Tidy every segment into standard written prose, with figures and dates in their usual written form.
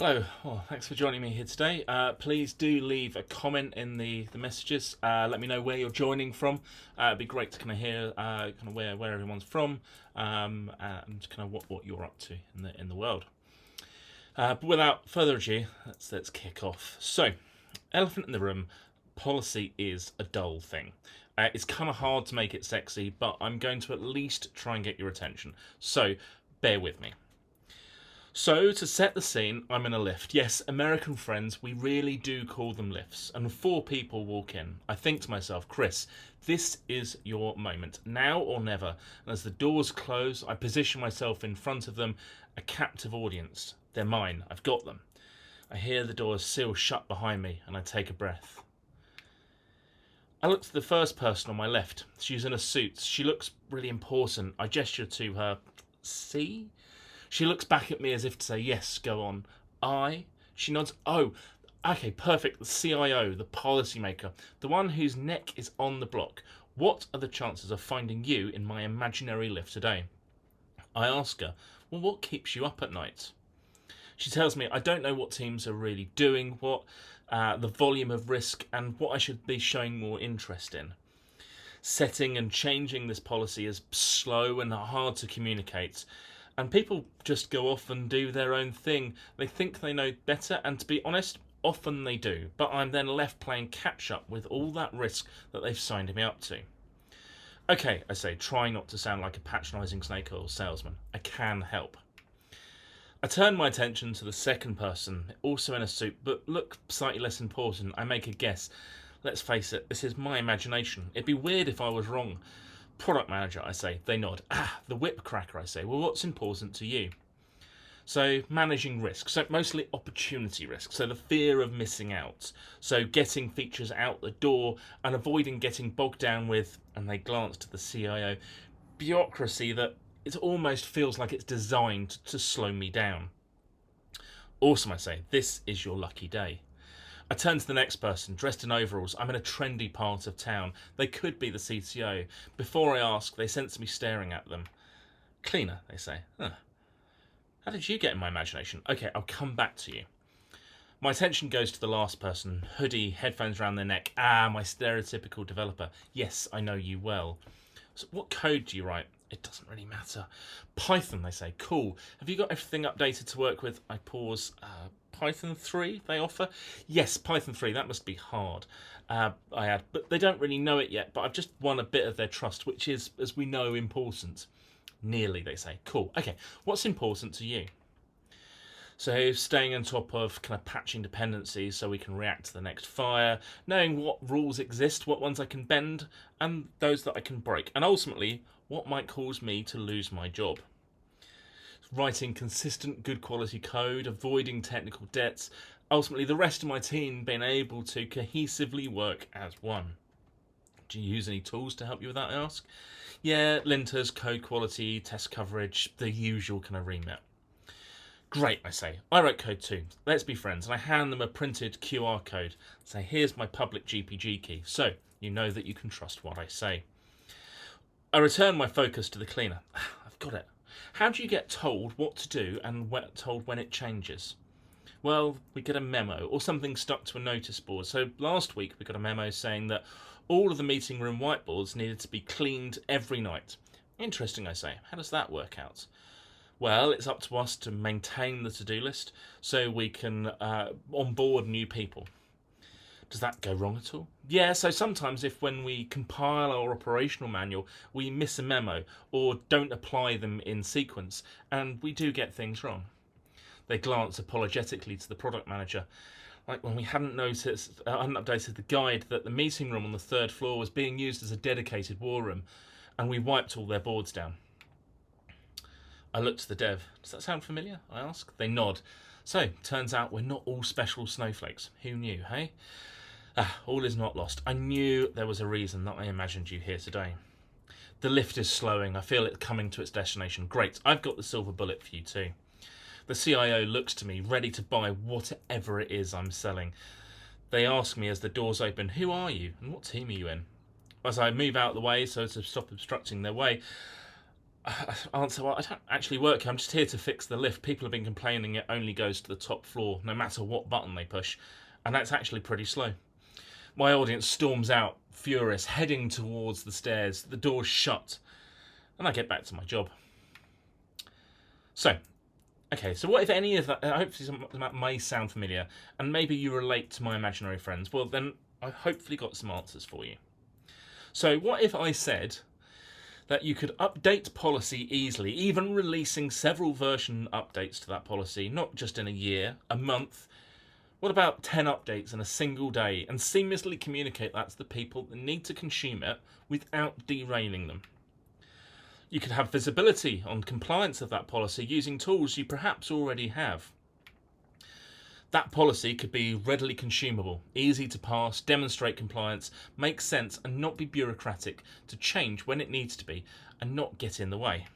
Hello, well, thanks for joining me here today. Please do leave a comment in the messages. Let me know where you're joining from. It'd be great to kind of hear kind of where everyone's from, and kind of what you're up to in the world. But without further ado, let's kick off. So, elephant in the room. Policy is a dull thing. It's kind of hard to make it sexy, but I'm going to at least try and get your attention. So, bear with me. So, to set the scene, I'm in a lift. Yes, American friends, we really do call them lifts. And four people walk in. I think to myself, Chris, this is your moment, now or never. And as the doors close, I position myself in front of them, a captive audience. They're mine, I've got them. I hear the doors seal shut behind me, and I take a breath. I look to the first person on my left. She's in a suit. She looks really important. I gesture to her, see? She looks back at me as if to say, yes, go on. She nods, oh, okay, perfect. The CIO, the policymaker, the one whose neck is on the block. What are the chances of finding you in my imaginary lift today? I ask her, well, what keeps you up at night? She tells me I don't know what teams are really doing, what the volume of risk, and what I should be showing more interest in. Setting and changing this policy is slow and hard to communicate. And people just go off and do their own thing. They think they know better, and to be honest, often they do. But I'm then left playing catch up with all that risk that they've signed me up to. Okay, I say, trying not to sound like a patronising snake oil salesman. I can help. I turn my attention to the second person, also in a suit, but look slightly less important. I make a guess. Let's face it, this is my imagination. It'd be weird if I was wrong. Product manager, I say. They nod. The whip cracker, I say. Well, what's important to you? So, managing risk. So, mostly opportunity risk. So, the fear of missing out. So, getting features out the door and avoiding getting bogged down with, and they glance to the CIO, bureaucracy that it almost feels like it's designed to slow me down. Awesome, I say. This is your lucky day. I turn to the next person, dressed in overalls. I'm in a trendy part of town. They could be the CTO. Before I ask, they sense me staring at them. Cleaner, they say. Huh. How did you get in my imagination? Okay, I'll come back to you. My attention goes to the last person. Hoodie, headphones around their neck. My stereotypical developer. Yes, I know you well. So what code do you write? It doesn't really matter. Python, they say. Cool. Have you got everything updated to work with? I pause. Python 3 they offer? Yes, Python 3, that must be hard. I add, but they don't really know it yet, but I've just won a bit of their trust, which is, as we know, important. Nearly, they say. Cool. Okay, what's important to you? So staying on top of kind of patching dependencies so we can react to the next fire, knowing what rules exist, what ones I can bend, and those that I can break, and ultimately, what might cause me to lose my job. Writing consistent, good quality code, avoiding technical debts, ultimately the rest of my team being able to cohesively work as one. Do you use any tools to help you with that, I ask? Yeah, linters, code quality, test coverage, the usual kind of remit. Great, I say. I wrote code too. Let's be friends. And I hand them a printed QR code. Say, here's my public GPG key. So you know that you can trust what I say. I return my focus to the cleaner. I've got it. How do you get told what to do and told when it changes? Well, we get a memo or something stuck to a notice board. So last week we got a memo saying that all of the meeting room whiteboards needed to be cleaned every night. Interesting, I say. How does that work out? Well, it's up to us to maintain the to-do list so we can onboard new people. Does that go wrong at all? Yeah, so sometimes if when we compile our operational manual, we miss a memo or don't apply them in sequence, and we do get things wrong. They glance apologetically to the product manager, like when we hadn't updated the guide that the meeting room on the third floor was being used as a dedicated war room, and we wiped all their boards down. I look to the dev. Does that sound familiar? I ask. They nod. So, turns out we're not all special snowflakes. Who knew, hey? All is not lost. I knew there was a reason that I imagined you here today. The lift is slowing. I feel it coming to its destination. Great. I've got the silver bullet for you too. The CIO looks to me, ready to buy whatever it is I'm selling. They ask me as the doors open, who are you and what team are you in? As I move out of the way so as to stop obstructing their way, Answer, well, I don't actually work here. I'm just here to fix the lift. People have been complaining it only goes to the top floor, no matter what button they push. And that's actually pretty slow. My audience storms out, furious, heading towards the stairs. The door's shut. And I get back to my job. So, okay, so what if any of that, hopefully some of that may sound familiar, and maybe you relate to my imaginary friends? Well, then I've hopefully got some answers for you. So what if I said that you could update policy easily, even releasing several version updates to that policy, not just in a year, a month? What about 10 updates in a single day, and seamlessly communicate that to the people that need to consume it without derailing them? You could have visibility on compliance of that policy using tools you perhaps already have. That policy could be readily consumable, easy to pass, demonstrate compliance, make sense, and not be bureaucratic, to change when it needs to be and not get in the way.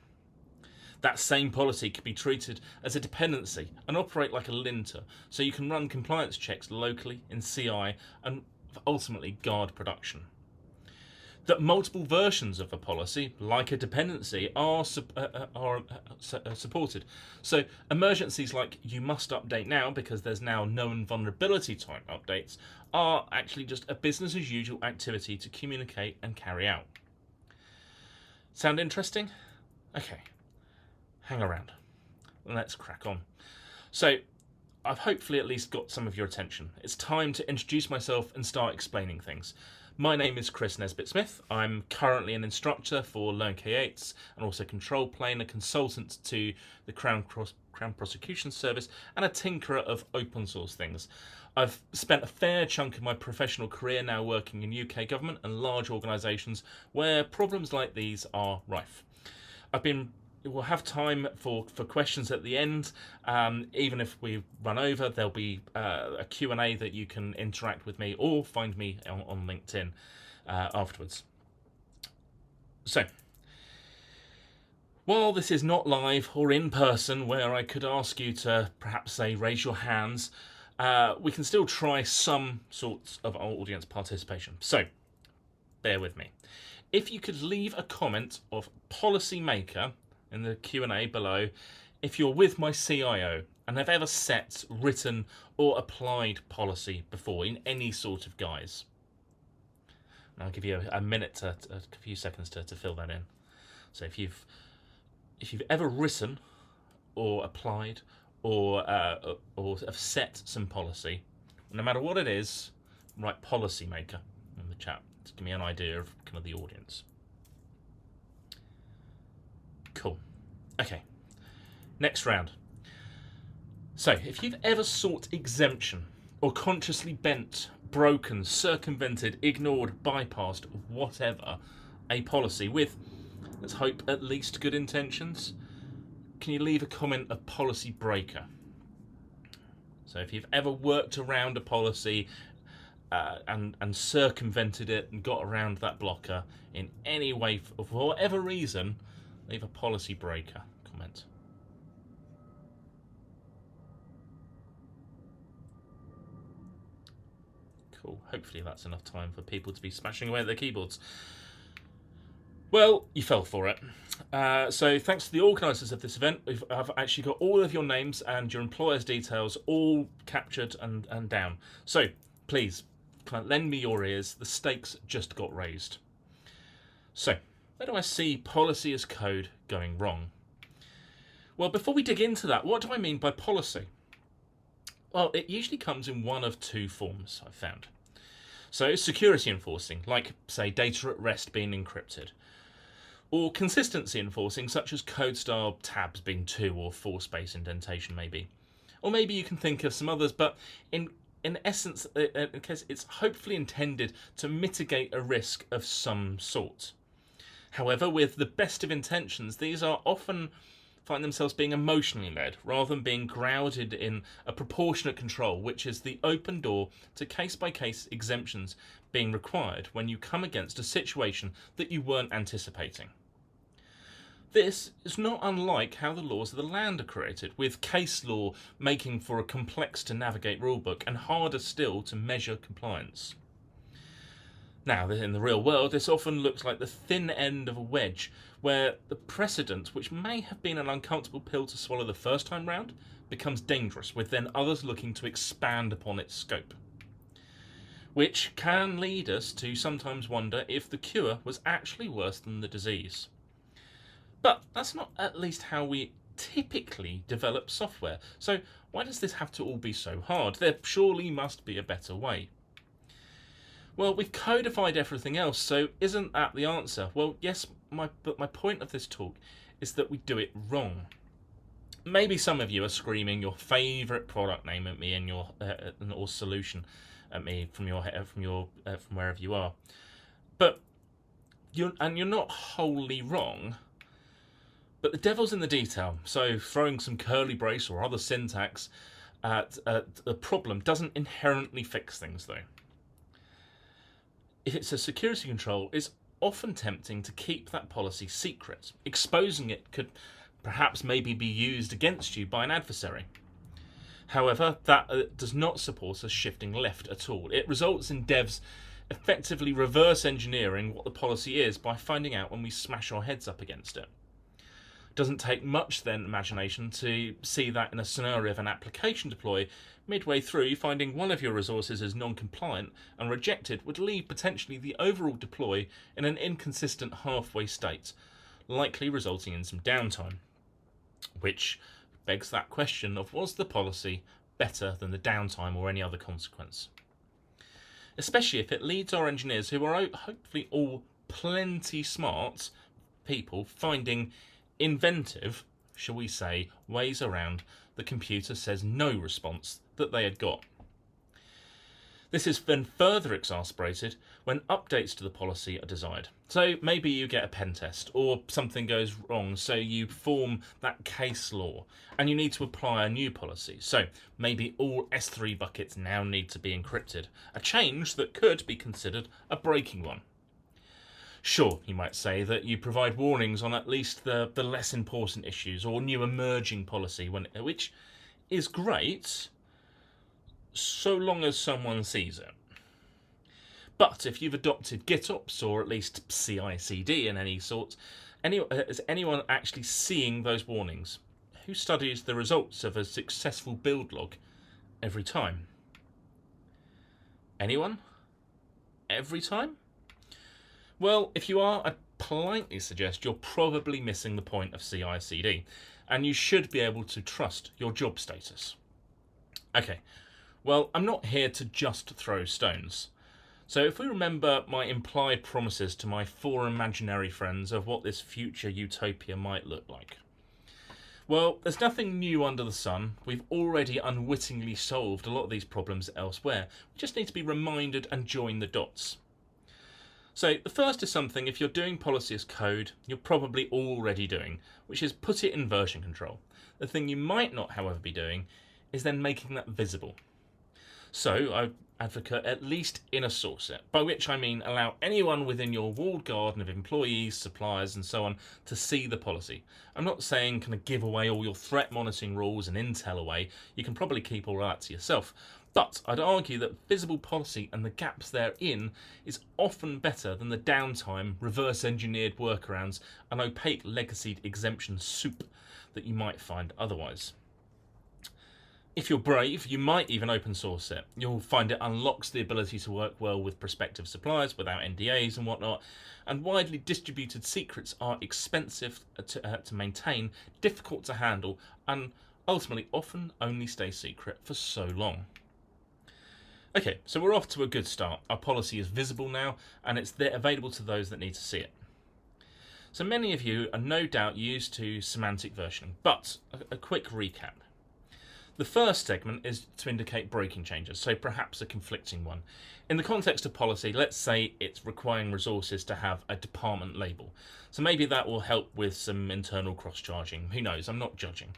That same policy could be treated as a dependency and operate like a linter, so you can run compliance checks locally in CI and ultimately guard production. That multiple versions of a policy, like a dependency, are supported. So emergencies like you must update now because there's now known vulnerability type updates are actually just a business as usual activity to communicate and carry out. Sound interesting? Okay, hang around. Let's crack on. So I've hopefully at least got some of your attention. It's time to introduce myself and start explaining things. My name is Chris Nesbitt-Smith. I'm currently an instructor for Learn K8s and also control plane, a consultant to the Crown Prosecution Service, and a tinkerer of open source things. I've spent a fair chunk of my professional career now working in UK government and large organisations where problems like these are rife. We'll have time for questions at the end. Even if we run over, there'll be a Q&A that you can interact with me or find me on LinkedIn afterwards. So, while this is not live or in person where I could ask you to perhaps say raise your hands, we can still try some sorts of audience participation. So, bear with me. If you could leave a comment of policymaker in the Q&A below if you're with my CIO and have ever set, written or applied policy before in any sort of guise. And I'll give you a minute, a few seconds to fill that in. So if you've ever written or applied or have set some policy, no matter what it is, write policymaker in the chat to give me an idea of kind of the audience. Cool. Okay, next round. So, if you've ever sought exemption, or consciously bent, broken, circumvented, ignored, bypassed, whatever, a policy with, let's hope, at least good intentions, can you leave a comment of policy breaker? So, if you've ever worked around a policy and circumvented it and got around that blocker in any way, for whatever reason, leave a policy breaker comment. Cool. Hopefully that's enough time for people to be smashing away at their keyboards. Well, you fell for it. So thanks to the organisers of this event, I've actually got all of your names and your employer's details all captured and down. So please, lend me your ears. The stakes just got raised. So, where do I see policy as code going wrong? Well, before we dig into that, what do I mean by policy? Well, it usually comes in one of two forms, I've found. So, security enforcing, like, say, data at rest being encrypted. Or consistency enforcing, such as code style tabs being 2 or 4 space indentation, maybe. Or maybe you can think of some others, but in essence, it's hopefully intended to mitigate a risk of some sort. However, with the best of intentions, these are often find themselves being emotionally led rather than being grounded in a proportionate control, which is the open door to case-by-case exemptions being required when you come against a situation that you weren't anticipating. This is not unlike how the laws of the land are created, with case law making for a complex to navigate rulebook and harder still to measure compliance. Now, in the real world, this often looks like the thin end of a wedge, where the precedent, which may have been an uncomfortable pill to swallow the first time round, becomes dangerous, with then others looking to expand upon its scope. Which can lead us to sometimes wonder if the cure was actually worse than the disease. But that's not at least how we typically develop software, so why does this have to all be so hard? There surely must be a better way. Well, we've codified everything else, so isn't that the answer? Well, yes, but my point of this talk is that we do it wrong. Maybe some of you are screaming your favourite product name at me and or solution at me from wherever you are, but you're not wholly wrong. But the devil's in the detail. So throwing some curly brace or other syntax at the problem doesn't inherently fix things, though. If it's a security control, it's often tempting to keep that policy secret. Exposing it could perhaps maybe be used against you by an adversary. However, that does not support us shifting left at all. It results in devs effectively reverse engineering what the policy is by finding out when we smash our heads up against it. Doesn't take much then imagination to see that in a scenario of an application deploy, midway through finding one of your resources is non-compliant and rejected would leave potentially the overall deploy in an inconsistent halfway state, likely resulting in some downtime. Which begs that question of, was the policy better than the downtime or any other consequence? Especially if it leads our engineers, who are hopefully all plenty smart people, finding inventive, shall we say, ways around the computer says no response that they had got. This is then further exacerbated when updates to the policy are desired. So maybe you get a pen test or something goes wrong, so you form that case law and you need to apply a new policy. So maybe all S3 buckets now need to be encrypted, a change that could be considered a breaking one. Sure, you might say that you provide warnings on at least the less important issues or new emerging policy, which is great, so long as someone sees it. But if you've adopted GitOps or at least CI/CD in any sort, is anyone actually seeing those warnings? Who studies the results of a successful build log every time? Anyone? Every time? Well, if you are, I'd politely suggest you're probably missing the point of CI/CD, and you should be able to trust your job status. Okay, well, I'm not here to just throw stones. So if we remember my implied promises to my four imaginary friends of what this future utopia might look like. Well, there's nothing new under the sun. We've already unwittingly solved a lot of these problems elsewhere. We just need to be reminded and join the dots. So the first is something, if you're doing policy as code, you're probably already doing, which is put it in version control. The thing you might not, however, be doing is then making that visible. So I advocate at least inner source it, by which I mean allow anyone within your walled garden of employees, suppliers and so on to see the policy. I'm not saying kind of give away all your threat monitoring rules and intel away. You can probably keep all that to yourself. But I'd argue that visible policy and the gaps therein is often better than the downtime, reverse-engineered workarounds and opaque legacy exemption soup that you might find otherwise. If you're brave, you might even open source it. You'll find it unlocks the ability to work well with prospective suppliers without NDAs and whatnot, and widely distributed secrets are expensive to maintain, difficult to handle, and ultimately often only stay secret for so long. Okay, so we're off to a good start. Our policy is visible now, and it's there available to those that need to see it. So many of you are no doubt used to semantic versioning, but a quick recap. The first segment is to indicate breaking changes, so perhaps a conflicting one. In the context of policy, let's say it's requiring resources to have a department label. So maybe that will help with some internal cross-charging. Who knows? I'm not judging.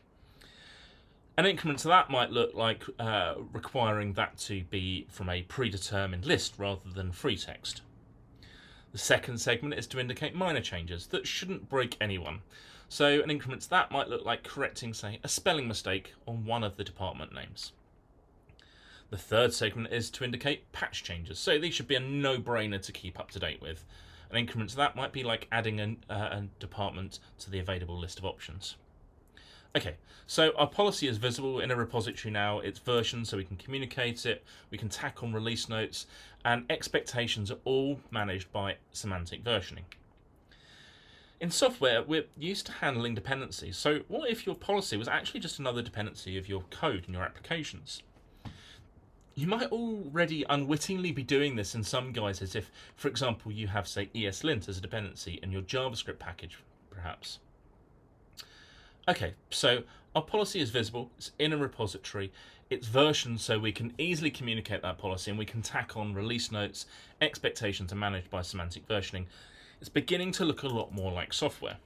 An increment to that might look like requiring that to be from a predetermined list rather than free text. The second segment is to indicate minor changes that shouldn't break anyone. So an increment to that might look like correcting, say, a spelling mistake on one of the department names. The third segment is to indicate patch changes, so these should be a no-brainer to keep up to date with. An increment to that might be like adding a department to the available list of options. Okay, so our policy is visible in a repository now. It's versioned so we can communicate it, we can tack on release notes, and expectations are all managed by semantic versioning. In software, we're used to handling dependencies, so what if your policy was actually just another dependency of your code and your applications? You might already unwittingly be doing this in some guises if, for example, you have, say, ESLint as a dependency in your JavaScript package, perhaps. Okay, so our policy is visible, it's in a repository, it's versioned so we can easily communicate that policy and we can tack on release notes, expectations are managed by semantic versioning. It's beginning to look a lot more like software.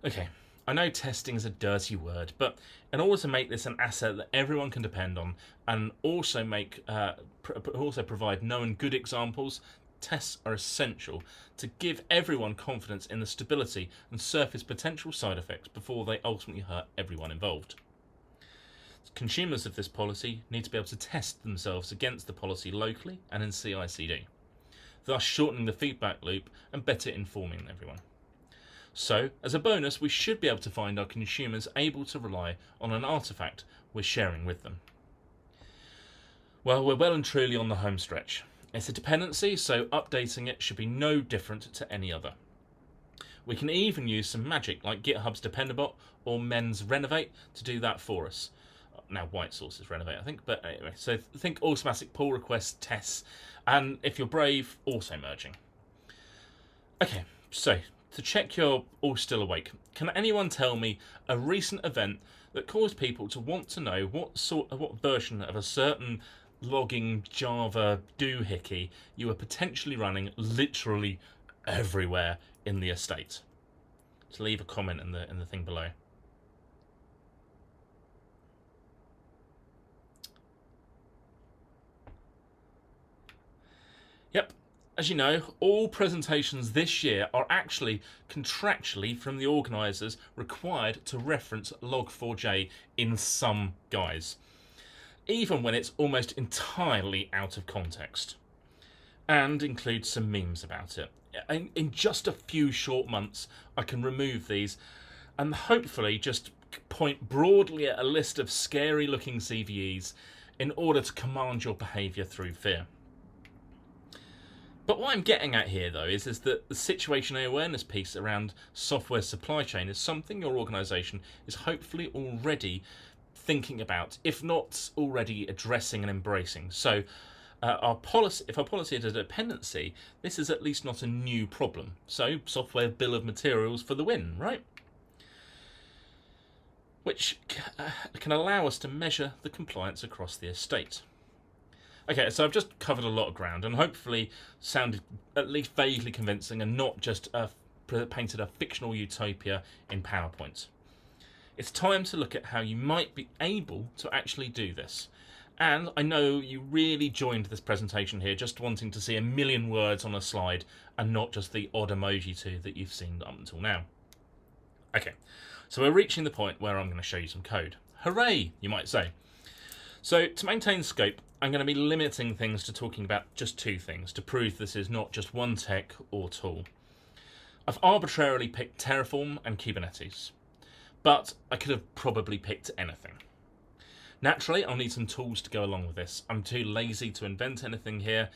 Okay, I know testing is a dirty word, but in order to make this an asset that everyone can depend on and also provide known good examples, tests are essential to give everyone confidence in the stability and surface potential side effects before they ultimately hurt everyone involved. Consumers of this policy need to be able to test themselves against the policy locally and in CI/CD, thus shortening the feedback loop and better informing everyone. So, as a bonus, we should be able to find our consumers able to rely on an artifact we're sharing with them. Well, we're well and truly on the home stretch. It's a dependency, so updating it should be no different to any other. We can even use some magic like GitHub's Dependabot or Men's Renovate to do that for us. Now White Source's Renovate, I think, but anyway, so think automatic pull requests, tests, and if you're brave, auto merging. Okay, so to check you're all still awake, can anyone tell me a recent event that caused people to want to know what version of a certain logging Java doohickey you were potentially running literally everywhere in the estate? So leave a comment in the thing below. Yep, as you know, all presentations this year are actually contractually from the organisers required to reference log4j in some guise, even when it's almost entirely out of context, and includes some memes about it. In just a few short months, I can remove these and hopefully just point broadly at a list of scary looking CVEs in order to command your behaviour through fear. But what I'm getting at here, though, is that the situational awareness piece around software supply chain is something your organisation is hopefully already thinking about, if not already addressing and embracing. So if our policy is a dependency, this is at least not a new problem. So software bill of materials for the win, right? Which can allow us to measure the compliance across the estate. Okay, so I've just covered a lot of ground and hopefully sounded at least vaguely convincing and not just painted a fictional utopia in PowerPoint. It's time to look at how you might be able to actually do this. And I know you really joined this presentation here just wanting to see a million words on a slide and not just the odd emoji too that you've seen up until now. Okay, so we're reaching the point where I'm going to show you some code. Hooray, you might say. So to maintain scope, I'm going to be limiting things to talking about just two things to prove this is not just one tech or tool. I've arbitrarily picked Terraform and Kubernetes, but I could have probably picked anything. Naturally, I'll need some tools to go along with this. I'm too lazy to invent anything here,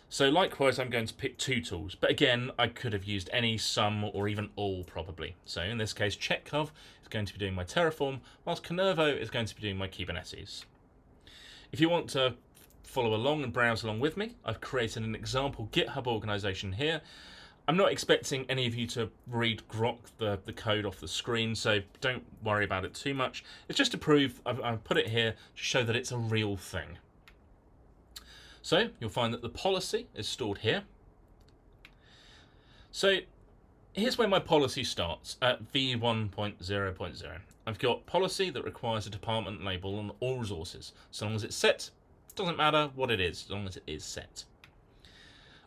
so likewise I'm going to pick two tools, but again, I could have used any, some, or even all probably. So in this case, Chetkov is going to be doing my Terraform, whilst Canervo is going to be doing my Kubernetes. If you want to follow along and browse along with me, I've created an example GitHub organisation here. I'm not expecting any of you to read grok the code off the screen, so don't worry about it too much. It's just to prove I've put it here to show that it's a real thing. So you'll find that the policy is stored here. So here's where my policy starts at v1.0.0. I've got policy that requires a department label on all resources. So long as it's set, it doesn't matter what it is, as long as it is set.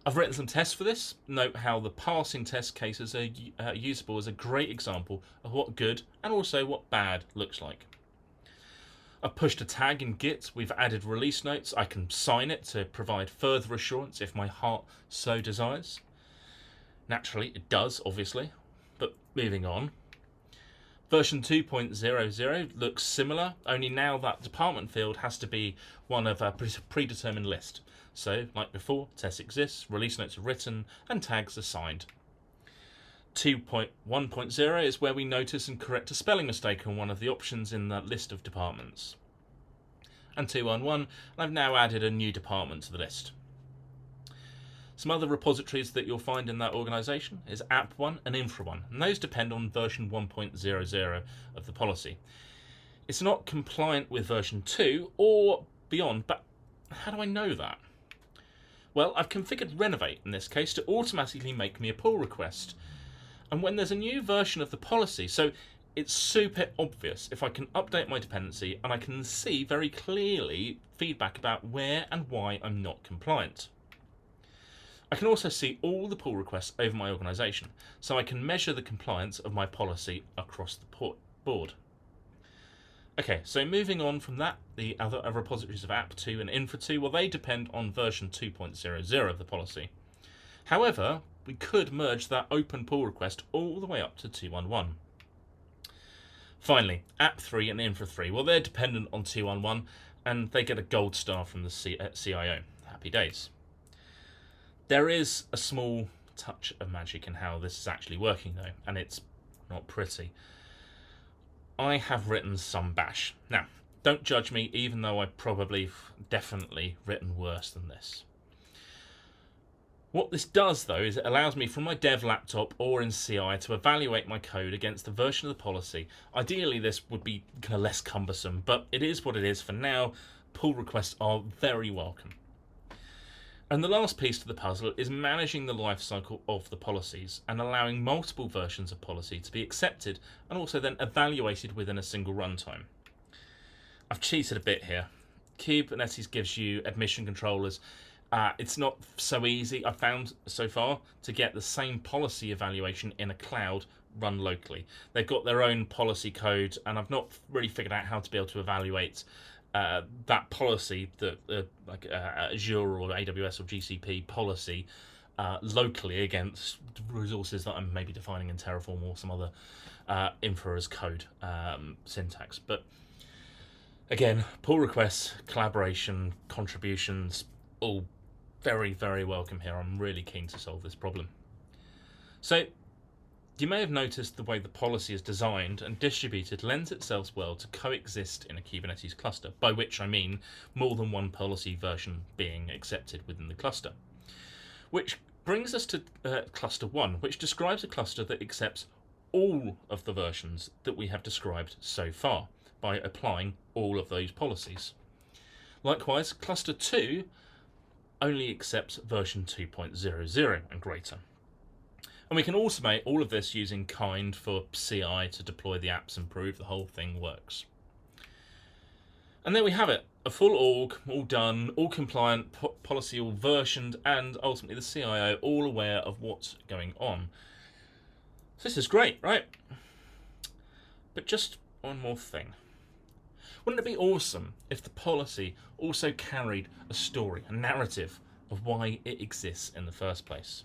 I've written some tests for this. Note how the passing test cases are usable as a great example of what good and also what bad looks like. I've pushed a tag in Git, we've added release notes, I can sign it to provide further assurance if my heart so desires. Naturally, it does, obviously, but moving on. Version 2.00 looks similar, only now that department field has to be one of a predetermined list. So, like before, test exists, release notes are written, and tags are signed. 2.1.0 is where we notice and correct a spelling mistake on one of the options in that list of departments. And 2.1.1, I've now added a new department to the list. Some other repositories that you'll find in that organisation is app1 and infra1, and those depend on version 1.00 of the policy. It's not compliant with version 2 or beyond, but how do I know that? Well, I've configured Renovate in this case to automatically make me a pull request. And when there's a new version of the policy, so it's super obvious if I can update my dependency and I can see very clearly feedback about where and why I'm not compliant. I can also see all the pull requests over my organisation, so I can measure the compliance of my policy across the board. Okay, so moving on from that, the other repositories of app2 and infra2, well, they depend on version 2.00 of the policy. However, we could merge that open pull request all the way up to 2.1.1. Finally, app3 and infra3, well, they're dependent on 2.1.1 and they get a gold star from the CIO. Happy days. There is a small touch of magic in how this is actually working though, and it's not pretty. I have written some bash. Now, don't judge me, even though I've definitely written worse than this. What this does, though, is it allows me from my dev laptop or in CI to evaluate my code against the version of the policy. Ideally, this would be kind of less cumbersome, but it is what it is for now. Pull requests are very welcome. And the last piece to the puzzle is managing the lifecycle of the policies and allowing multiple versions of policy to be accepted and also then evaluated within a single runtime. I've cheated a bit here. Kubernetes gives you admission controllers. It's not so easy, I've found so far, to get the same policy evaluation in a cloud run locally. They've got their own policy code, and I've not really figured out how to be able to evaluate that policy, like Azure or AWS or GCP policy, locally against resources that I'm maybe defining in Terraform or some other infra as code syntax. But again, pull requests, collaboration, contributions, all very, very welcome here. I'm really keen to solve this problem. So, you may have noticed the way the policy is designed and distributed lends itself well to coexist in a Kubernetes cluster, by which I mean more than one policy version being accepted within the cluster. Which brings us to cluster 1, which describes a cluster that accepts all of the versions that we have described so far by applying all of those policies. Likewise, cluster 2 only accepts version 2.00 and greater. And we can automate all of this using kind for CI to deploy the apps and prove the whole thing works. And there we have it, a full org, all done, all compliant, policy all versioned, and ultimately the CIO all aware of what's going on. So this is great, right? But just one more thing. Wouldn't it be awesome if the policy also carried a story, a narrative of why it exists in the first place?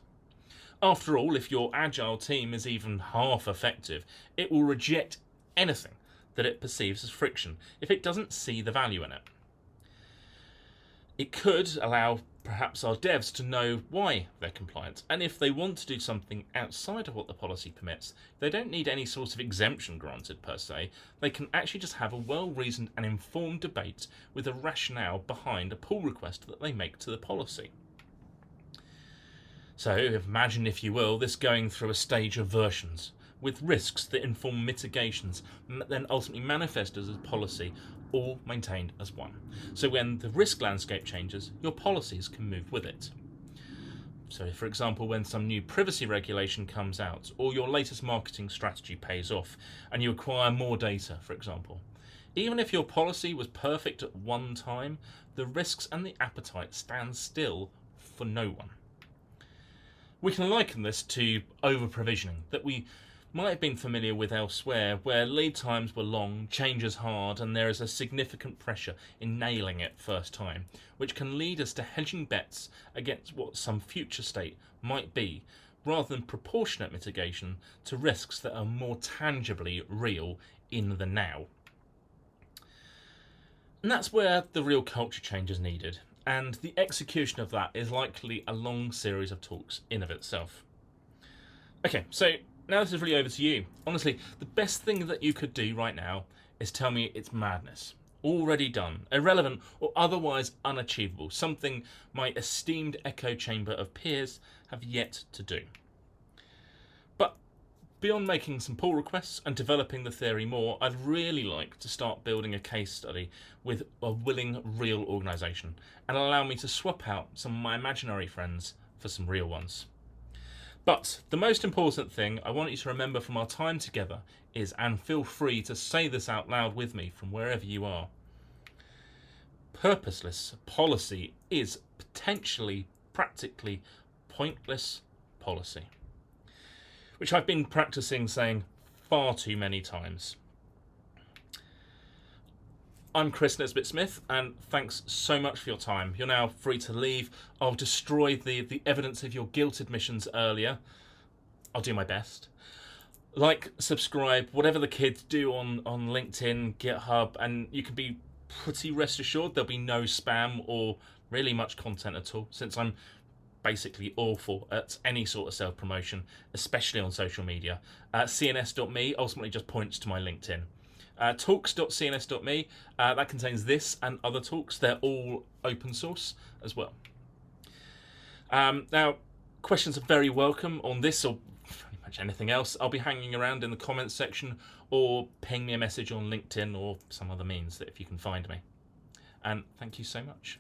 After all, if your agile team is even half effective, it will reject anything that it perceives as friction if it doesn't see the value in it. It could allow perhaps our devs to know why they're compliant, and if they want to do something outside of what the policy permits, they don't need any sort of exemption granted per se. They can actually just have a well-reasoned and informed debate with a rationale behind a pull request that they make to the policy. So imagine, if you will, this going through a stage of versions, with risks that inform mitigations, then ultimately manifest as a policy, all maintained as one. So when the risk landscape changes, your policies can move with it. So for example, when some new privacy regulation comes out, or your latest marketing strategy pays off, and you acquire more data, for example, even if your policy was perfect at one time, the risks and the appetite stand still for no one. We can liken this to over-provisioning, that we might have been familiar with elsewhere, where lead times were long, changes hard, and there is a significant pressure in nailing it first time, which can lead us to hedging bets against what some future state might be, rather than proportionate mitigation to risks that are more tangibly real in the now. And that's where the real culture change is needed, and the execution of that is likely a long series of talks in of itself. Okay, so now this is really over to you. Honestly, the best thing that you could do right now is tell me it's madness. Already done, irrelevant or otherwise unachievable, something my esteemed echo chamber of peers have yet to do. But beyond making some pull requests and developing the theory more, I'd really like to start building a case study with a willing real organisation and allow me to swap out some of my imaginary friends for some real ones. But the most important thing I want you to remember from our time together is, and feel free to say this out loud with me from wherever you are, purposeless policy is potentially, practically pointless policy. Which I've been practicing saying far too many times. I'm Chris Nesbitt-Smith, and thanks so much for your time. You're now free to leave. I'll destroy the evidence of your guilt admissions earlier. I'll do my best. Like, subscribe, whatever the kids do on LinkedIn, GitHub, and you can be pretty rest assured there'll be no spam or really much content at all, since I'm basically awful at any sort of self-promotion, especially on social media. CNS.me ultimately just points to my LinkedIn. Talks.cns.me, that contains this and other talks. They're all open source as well. Now, questions are very welcome on this or pretty much anything else. I'll be hanging around in the comments section, or ping me a message on LinkedIn or some other means that if you can find me. And thank you so much.